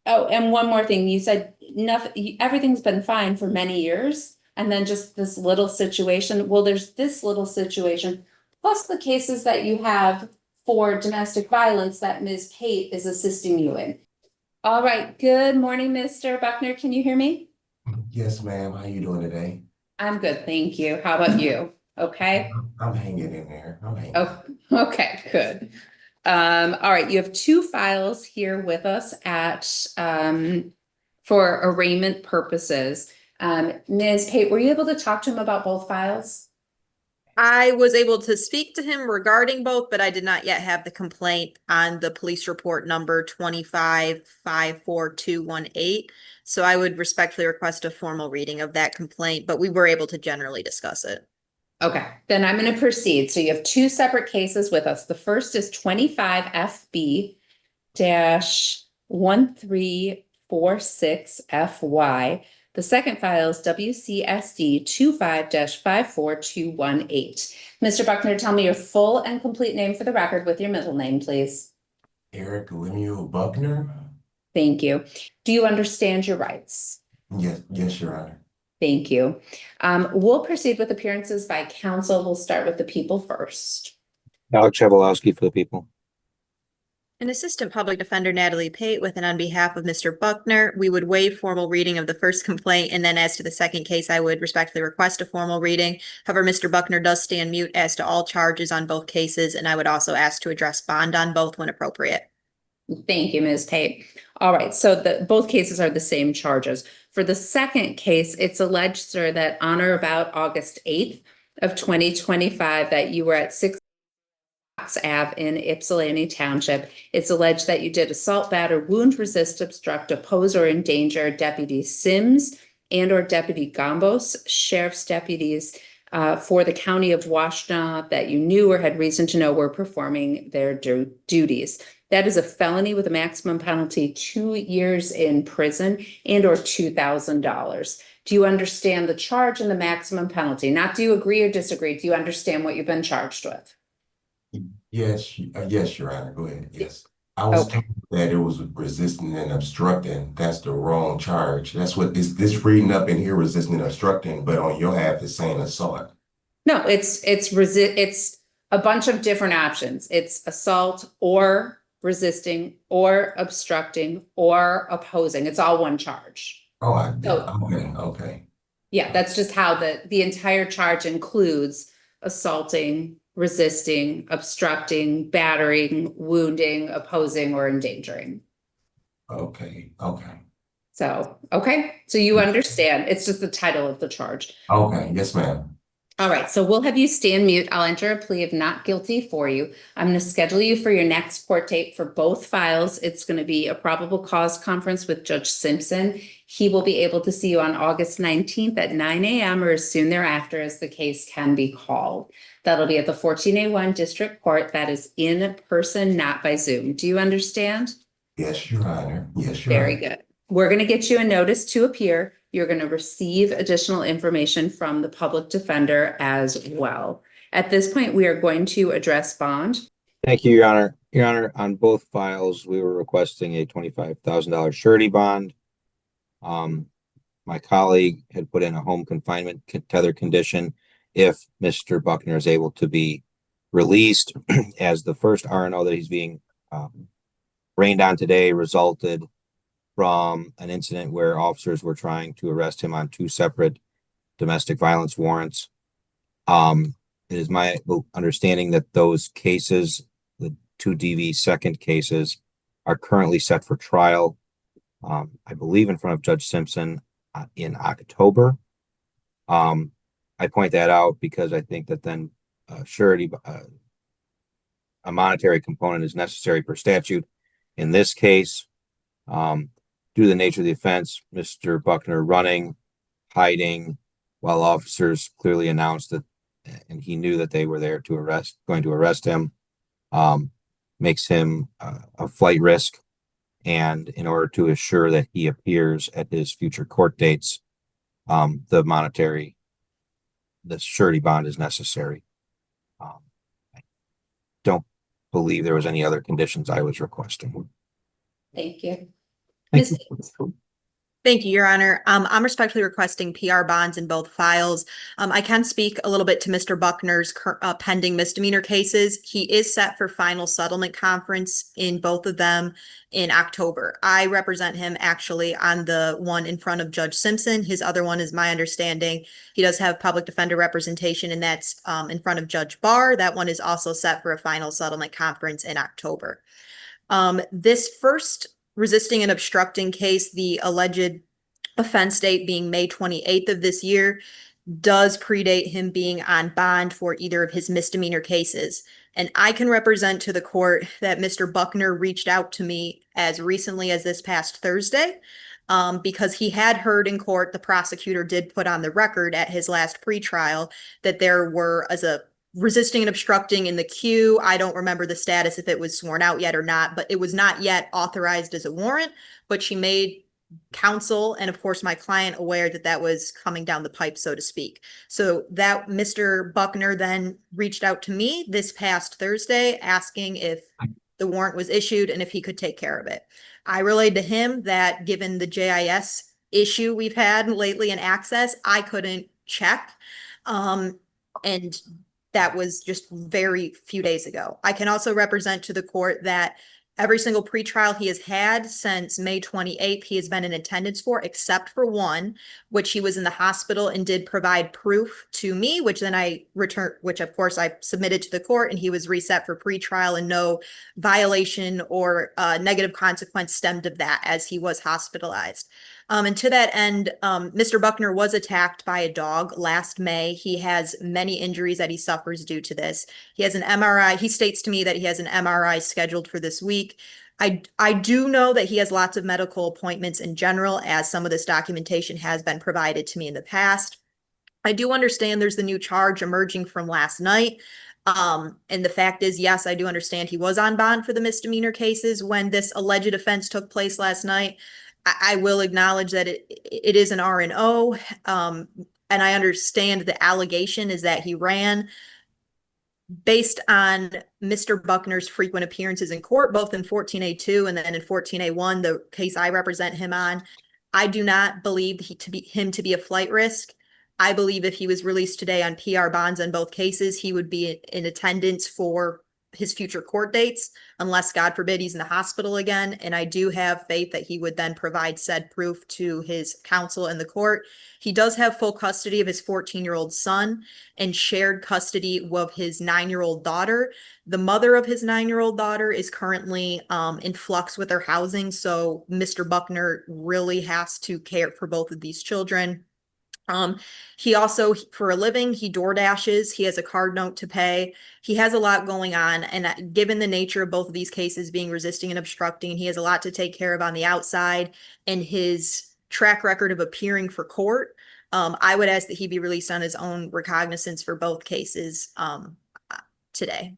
Oh, and one more thing, you said nothing, everything's been fine for many years, and then just this little situation. Well, there's this little situation, plus the cases that you have for domestic violence that Ms. Pate is assisting you in. All right, good morning, Mr. Buckner. Can you hear me? Yes, ma'am. How you doing today? I'm good, thank you. How about you? Okay. I'm hanging in there. I'm hanging. Oh, okay, good. All right, you have two files here with us at for arraignment purposes. Ms. Pate, were you able to talk to him about both files? I was able to speak to him regarding both, but I did not yet have the complaint on the police report number 25-54218. So I would respectfully request a formal reading of that complaint, but we were able to generally discuss it. Okay, then I'm going to proceed. So you have two separate cases with us. The first is 25FB-1346FY. The second file is WCSD 25-54218. Mr. Buckner, tell me your full and complete name for the record with your middle name, please. Eric Lemuel Buckner. Thank you. Do you understand your rights? Yes, Your Honor. Thank you. We'll proceed with appearances by counsel. We'll start with the people first. Alex Chabalowski for the people. An Assistant Public Defender, Natalie Pate, with and on behalf of Mr. Buckner, we would waive formal reading of the first complaint, and then as to the second case, I would respectfully request a formal reading. However, Mr. Buckner does stand mute as to all charges on both cases, and I would also ask to address bond on both when appropriate. Thank you, Ms. Pate. All right, so both cases are the same charges. For the second case, it's alleged, sir, that on or about August 8th of 2025, that you were at 6 Ave in Ypsilanti Township. It's alleged that you did assault, batter, wound, resist, obstruct, oppose, or endanger Deputy Sims and or Deputy Gambos, sheriff's deputies for the county of Washtenaw that you knew or had reason to know were performing their duties. That is a felony with a maximum penalty 2 years in prison and or $2,000. Do you understand the charge and the maximum penalty? Not do you agree or disagree? Do you understand what you've been charged with? Yes, yes, Your Honor. Go ahead. Yes. I was told that it was resisting and obstructing. That's the wrong charge. That's what this reading up in here, resisting and obstructing, but on your half it's saying assault. No, it's a bunch of different options. It's assault or resisting or obstructing or opposing. It's all one charge. Oh, So- okay. Yeah, that's just how the entire charge includes assaulting, resisting, obstructing, battering, wounding, opposing, or endangering. Okay. So, okay, so you understand. It's just the title of the charge. Okay. Yes, ma'am. All right, so we'll have you stand mute. I'll enter a plea of not guilty for you. I'm going to schedule you for your next court date for both files. It's going to be a probable cause conference with Judge Simpson. He will be able to see you on August 19th at 9 a.m. or as soon thereafter as the case can be called. That'll be at the 14A1 District Court. That is in person, not by Zoom. Do you understand? Yes, Your Honor. Yes, Your Honor. Very good. We're going to get you a notice to appear. You're going to receive additional information from the public defender as well. At this point, we are going to address bond. Thank you, Your Honor. Your Honor, on both files, we were requesting a $25,000 surety bond. My colleague had put in a home confinement tether condition if Mr. Buckner is able to be released, as the first RNO that he's being rained on today resulted from an incident where officers were trying to arrest him on 2 separate domestic violence warrants. It is my understanding that those cases, the 2 DV second cases, are currently set for trial, I believe in front of Judge Simpson in October. I point that out because I think that then surety, a monetary component is necessary per statute. In this case, due to the nature of the offense, Mr. Buckner running, hiding, while officers clearly announced that, and he knew that they were there to going to arrest him, makes him a flight risk. And in order to assure that he appears at his future court dates, the surety bond is necessary. I don't believe there was any other conditions I was requesting. Thank you. Ms. Thank you, Your Honor. I'm respectfully requesting PR bonds in both files. I can speak a little bit to Mr. Buckner's pending misdemeanor cases. He is set for final settlement conference in both of them in October. I represent him actually on the one in front of Judge Simpson. His other one is my understanding. He does have public defender representation, and that's in front of Judge Barr. That one is also set for a final settlement conference in October. This first resisting and obstructing case, the alleged offense date being May 28th of this year, does predate him being on bond for either of his misdemeanor cases. And I can represent to the court that Mr. Buckner reached out to me as recently as this past Thursday, because he had heard in court, the prosecutor did put on the record at his last pretrial that there were, as a resisting and obstructing in the queue. I don't remember the status if it was sworn out yet or not, but it was not yet authorized as a warrant, but she made counsel and of course my client aware that that was coming down the pipe, so to speak. So that Mr. Buckner then reached out to me this past Thursday asking if the warrant was issued and if he could take care of it. I relayed to him that given the JIS issue we've had lately in access, I couldn't check. And that was just very few days ago. I can also represent to the court that every single pretrial he has had since May 28th, he has been in attendance for, except for one, which he was in the hospital and did provide proof to me, which then I returned, which of course I submitted to the court, and he was reset for pretrial and no violation or negative consequence stemmed of that as he was hospitalized. And to that end, Mr. Buckner was attacked by a dog last May. He has many injuries that he suffers due to this. He has an MRI. He states to me that he has an MRI scheduled for this week. I do know that he has lots of medical appointments in general, as some of this documentation has been provided to me in the past. I do understand there's the new charge emerging from last night. And the fact is, yes, I do understand he was on bond for the misdemeanor cases when this alleged offense took place last night. I will acknowledge that it is an R&O, and I understand the allegation is that he ran based on Mr. Buckner's frequent appearances in court, both in 14A2 and then in 14A1, the case I represent him on. I do not believe him to be a flight risk. I believe if he was released today on PR bonds on both cases, he would be in attendance for his future court dates, unless God forbid he's in the hospital again. And I do have faith that he would then provide said proof to his counsel in the court. He does have full custody of his 14-year-old son and shared custody of his 9-year-old daughter. The mother of his 9-year-old daughter is currently in flux with her housing. So Mr. Buckner really has to care for both of these children. He also, for a living, he door dashes. He has a card note to pay. He has a lot going on. And given the nature of both of these cases being resisting and obstructing, he has a lot to take care of on the outside, and his track record of appearing for court, I would ask that he be released on his own recognizance for both cases today.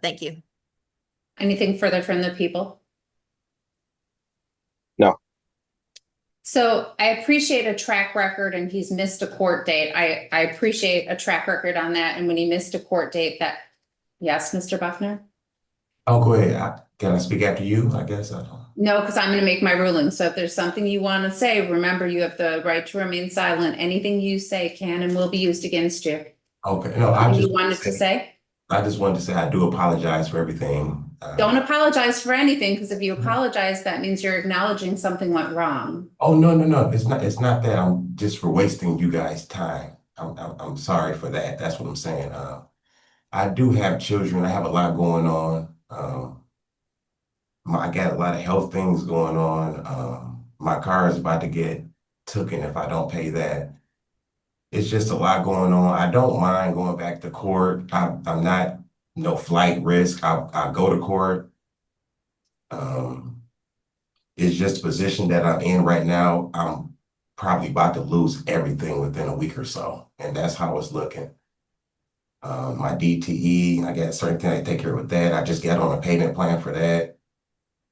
Thank you. Anything further from the people? No. So I appreciate a track record, and he's missed a court date. I appreciate a track record on that. And when he missed a court date, that, yes, Mr. Buckner? Oh, go ahead. Can I speak after you? I guess I don't. No, because I'm going to make my ruling. So if there's something you want to say, remember you have the right to remain silent. Anything you say can and will be used against you. Okay. No, I just You wanted to say? I just wanted to say I do apologize for everything. Don't apologize for anything, because if you apologize, that means you're acknowledging something went wrong. Oh, no. It's not that. I'm just for wasting you guys' time. I'm sorry for that. That's what I'm saying. I do have children. I have a lot going on. I got a lot of health things going on. My car is about to get taken if I don't pay that. It's just a lot going on. I don't mind going back to court. I'm not no flight risk. I'll go to court. It's just a position that I'm in right now. I'm probably about to lose everything within a week or so. And that's how it's looking. My DTE, I got certain things I take care of with that. I just got on a payment plan for that.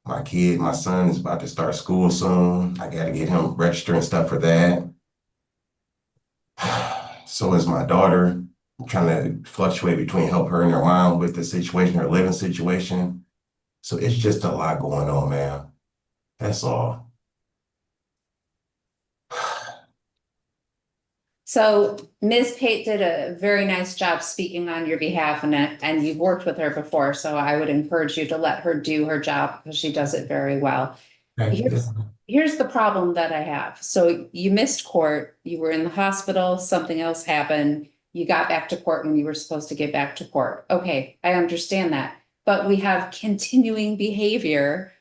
My son is about to start school soon. I got to get him registered and stuff for that. So is my daughter. I'm trying to fluctuate between help her and her mom with the situation, her living situation. So it's just a lot going on, man. That's all. So Ms. Pate did a very nice job speaking on your behalf and you've worked with her before, so I would encourage you to let her do her job because she does it very well. Thank you. Here's the problem that I have. So you missed court, you were in the hospital, something else happened, you got back to court when you were supposed to get back to court. Okay, I understand that, but we have continuing behavior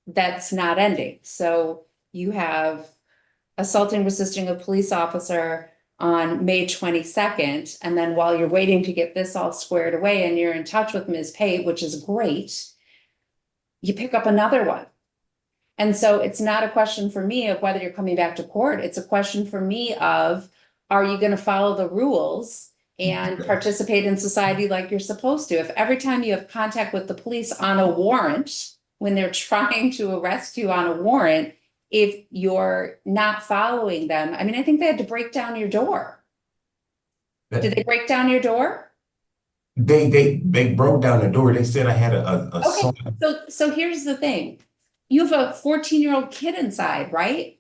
that's not ending. So you have assaulting, resisting a police officer on May 22nd. And then while you're waiting to get this all squared away and you're in touch with Ms. Pate, which is great, you pick up another one. And so it's not a question for me of whether you're coming back to court. It's a question for me of, are you going to follow the rules and participate in society like you're supposed to? If every time you have contact with the police on a warrant, when they're trying to arrest you on a warrant, if you're not following them, I mean, I think they had to break down your door. Did they break down your door? They broke down the door. They said I had a Okay, so here's the thing. You have a 14-year-old kid inside, right?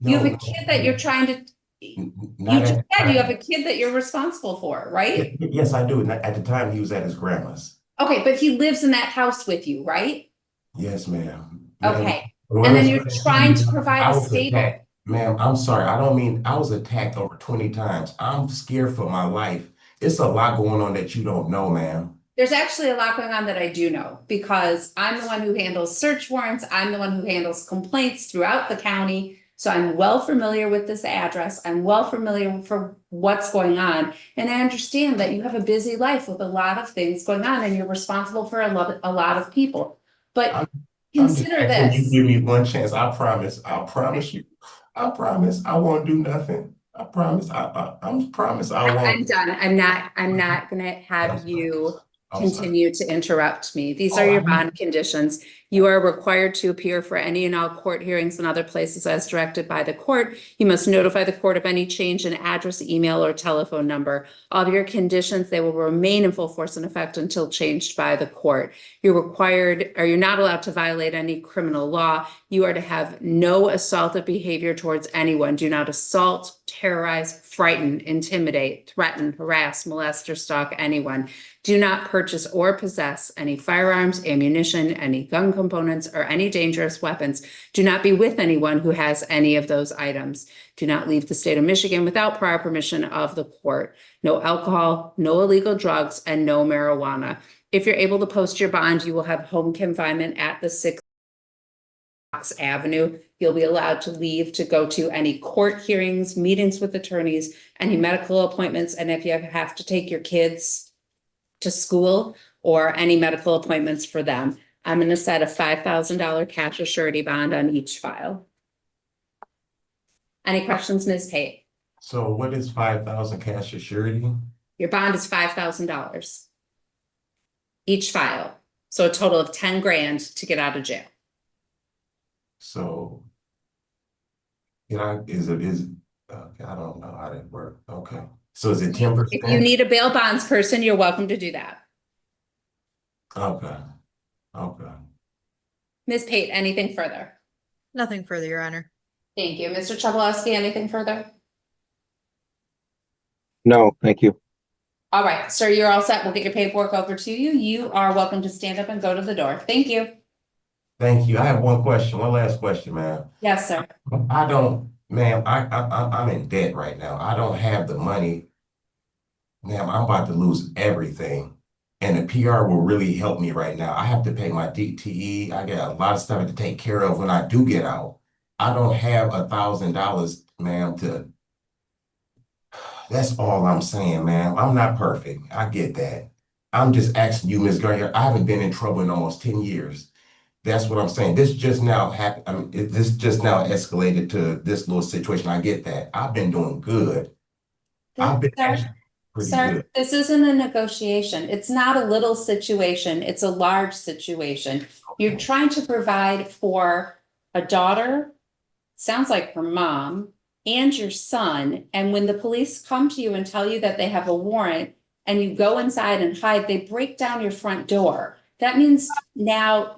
You have a kid that you're trying to, you just said you have a kid that you're responsible for, right? Yes, I do. At the time, he was at his grandma's. Okay, but he lives in that house with you, right? Yes, ma'am. Okay, and then you're trying to provide a stable. Ma'am, I'm sorry. I don't mean I was attacked over 20 times. I'm scared for my life. It's a lot going on that you don't know, ma'am. There's actually a lot going on that I do know because I'm the one who handles search warrants. I'm the one who handles complaints throughout the county. So I'm well familiar with this address. I'm well familiar for what's going on. And I understand that you have a busy life with a lot of things going on and you're responsible for a lot of people. But consider this. You give me one chance. I promise. I promise you. I promise I won't do nothing. I promise. I promise I won't. I'm done. I'm not gonna have you I'm sorry. continue to interrupt me. These are your bond conditions. You are required to appear for any and all court hearings and other places as directed by the court. You must notify the court of any change in address, email, or telephone number. All of your conditions, they will remain in full force and effect until changed by the court. You're required, or you're not allowed to violate any criminal law. You are to have no assaultive behavior towards anyone. Do not assault, terrorize, frighten, intimidate, threaten, harass, molest, or stalk anyone. Do not purchase or possess any firearms, ammunition, any gun components, or any dangerous weapons. Do not be with anyone who has any of those items. Do not leave the state of Michigan without prior permission of the court. No alcohol, no illegal drugs, and no marijuana. If you're able to post your bond, you will have home confinement at the 6 Avenue. You'll be allowed to leave to go to any court hearings, meetings with attorneys, any medical appointments, and if you have to take your kids to school or any medical appointments for them. I'm going to set a $5,000 cash or surety bond on each file. Any questions, Ms. Pate? So what is 5,000 cash or surety? Your bond is $5,000 each file. So a total of 10 grand to get out of jail. So, okay, I don't know how that works. Okay. So is it 10%? If you need a bail bonds person, you're welcome to do that. Okay. Okay. Ms. Pate, anything further? Nothing further, Your Honor. Thank you. Mr. Chabalowski, anything further? No, thank you. All right, sir, you're all set. We'll get your paperwork over to you. You are welcome to stand up and go to the door. Thank you. Thank you. I have one last question, ma'am. Yes, sir. Ma'am, I'm in debt right now. I don't have the money. Ma'am, I'm about to lose everything. And the PR will really help me right now. I have to pay my DTE. I got a lot of stuff to take care of when I do get out. I don't have $1,000, ma'am, that's all I'm saying, ma'am. I'm not perfect. I get that. I'm just asking you, Ms. Garnier, I haven't been in trouble in almost 10 years. That's what I'm saying. This just now happened. I mean, this just now escalated to this little situation. I get that. I've been doing good. I've been actually pretty good. This isn't a negotiation. It's not a little situation. It's a large situation. You're trying to provide for a daughter, sounds like her mom, and your son. And when the police come to you and tell you that they have a warrant and you go inside and hide, they break down your front door. That means now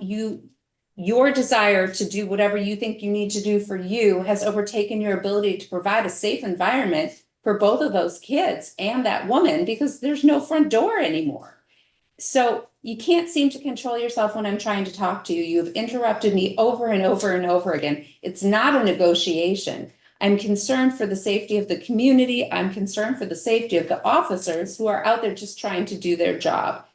your desire to do whatever you think you need to do for you has overtaken your ability to provide a safe environment for both of those kids and that woman because there's no front door anymore. So you can't seem to control yourself when I'm trying to talk to you. You've interrupted me over and over and over again. It's not a negotiation. I'm concerned for the safety of the community. I'm concerned for the safety of the officers who are out there just trying to do their job.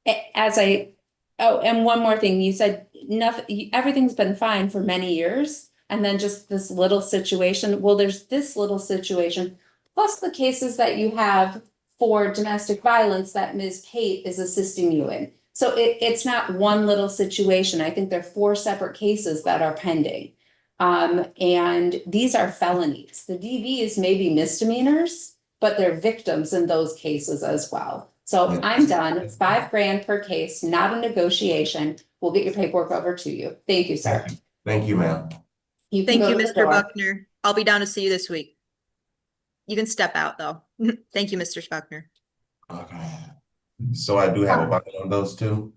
Oh, and one more thing, you said nothing, everything's been fine for many years, and then just this little situation. Well, there's this little situation, plus the cases that you have for domestic violence that Ms. Pate is assisting you in. So it's not one little situation. I think there are 4 separate cases that are pending. And these are felonies. The DVs may be misdemeanors, but they're victims in those cases as well. So Yeah. I'm done. $5,000 per case, not a negotiation. We'll get your paperwork over to you. Thank you, sir. Thank you, ma'am. You can Thank go you, to the Mr. door. Buckner. I'll be down to see you this week. You can step out, though. Thank you, Mr. Buckner. Okay. So I do have a bucket on those two?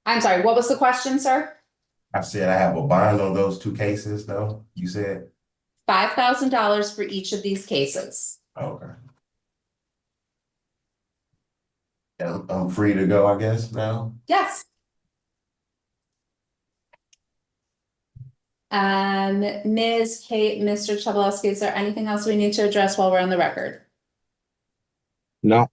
I'm sorry, what was the question, sir? I said I have a bond on those 2 cases, though, you said? $5,000 for each of these cases. Okay. Yeah, I'm free to go, I guess, now? Yes. Ms. Kate, Mr. Chabalowski, is there anything else we need to address while we're on the record? No,